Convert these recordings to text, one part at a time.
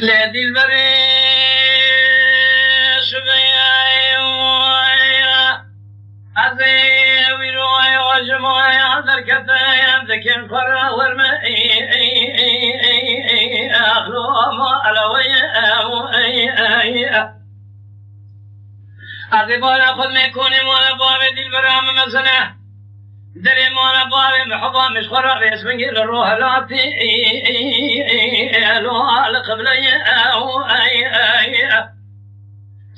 لدل بريش بيايا عزي ويروي وجمعي عذر كتايا ذكر فرا ورمي أخلو ما علوي أذبانا خذ ميكوني مولا بابي دل برام مزنه دري مولا بابي محبا مش خرا بيس بنجي للروح لاتي لو على قبلي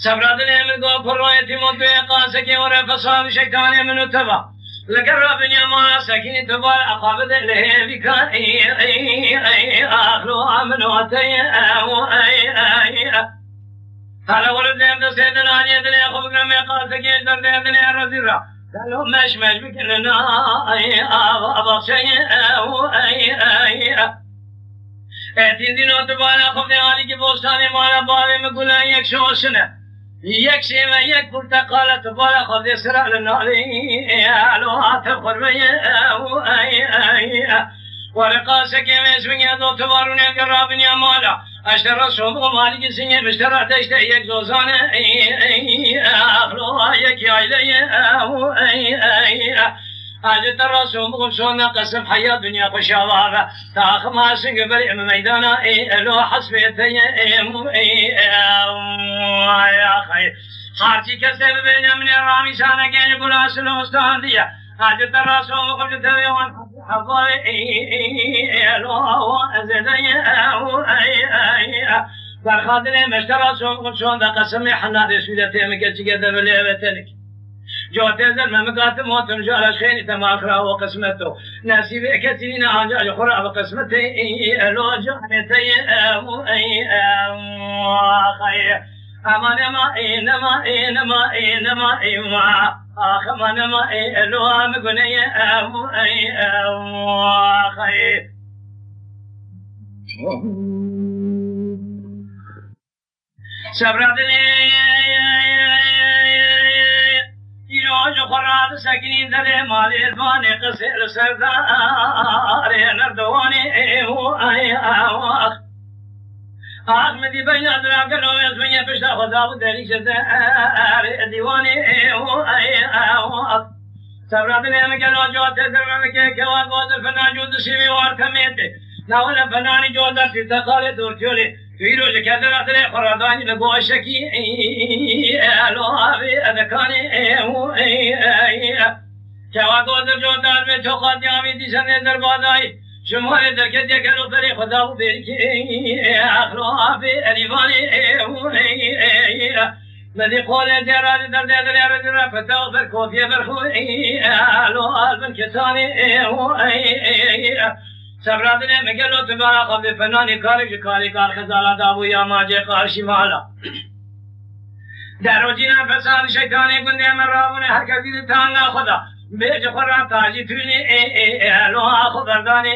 سبرا دلي من قوة فرويتي موتوي قاسكي ورا فصاب شيطاني منو تبا لقرب نيما سكيني تبال أقابد له بكا أخلو عملو أتي هلا ولد لهم سيدنا علي دلي أخو بكرم قاسكي درد دلي الرزيرة قالوا مش بكلنا أبغى شيء تندينو تبال أخو بني علي كي بوستاني مالا بابي مقولا يك شوشنا یک شیوه یک پرتقال تبال خود سرع لنالی علوها تبخر بی ورقاسه که میسونی دو تبارونی قرابنی مالا اشترا صبح مالی کسینی مشترا تشته یک زوزانه اخلوها یک عیله حاجت الرسول قلشونا قسم حياة دنيا قشاوارا تاخ ما سنقبل ميدانا لو حسبيتي يا خير خارجي كسب بين من الرامي سانا كان يقول أصل مستهدية حاجت الرسول قلت يوان حضاري لو أزدي برخادني مشترى سوم قلشون قسم حنا رسولتي مكتش كذب ليبتنك جوات زل ممقات موت رجال خير تماخرا وقسمته ناسي كثيرين عجال خرا وقسمتي لو جانتي خير أمان ما إنما آخمان ما لو مغني خير سبرادني يروج خراب سكنين دل مال الفان قصير سردار نردواني أحمدي بين أدراك لو يسمي بشتا خدا ودري شدار ديواني سبرادني مكلو جوات درمك كوا قوت فنا جود سيمي واركميت ناولا فناني جودا في تقال دورتيولي فيروج كذا أدري خراداني لقوا شكي ألو أبي أذكاني كوا قوت جودا في تقال جامي دي سنة درباداي شمال دركت يكلو فري خدا وبركي أخلو أبي أليفاني مدي قولي ديرادي درد أدري أبدرا فتاو بركوفي برخوي ألو ألبن كساني سبرادني مقلو تبارا قبل فناني كاري كار خزالا دابو يا ماجي قار شمالا دارو جينا فساد شيطاني قندي من رابوني هر كثير تانغا خدا بيج خورا تاجي توني الو اخو برداني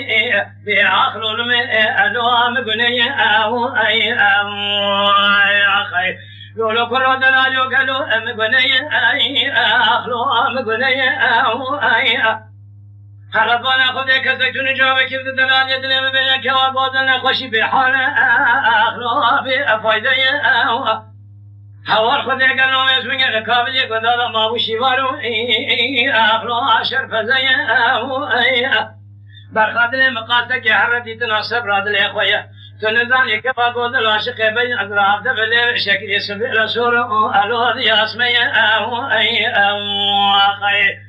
بآخر علمي الو مقني يا خير لولو كرو دلاجو كلو مقني اخلو مقني خرطانا خودي كسكتوني جوابي كيف دلال يدلم بين كواب وزن خوشي بحال اخلو بفايدة هوار خودي قلنو يسمي ركابي قدادا ما وشي وارو اخلو عشر فزي برخادل مقاسك حردي تناسب رادل اخويا تنزان يكفا قود العاشق بين اضراب دبل شكل يسمي رسول الو دي اسمي خير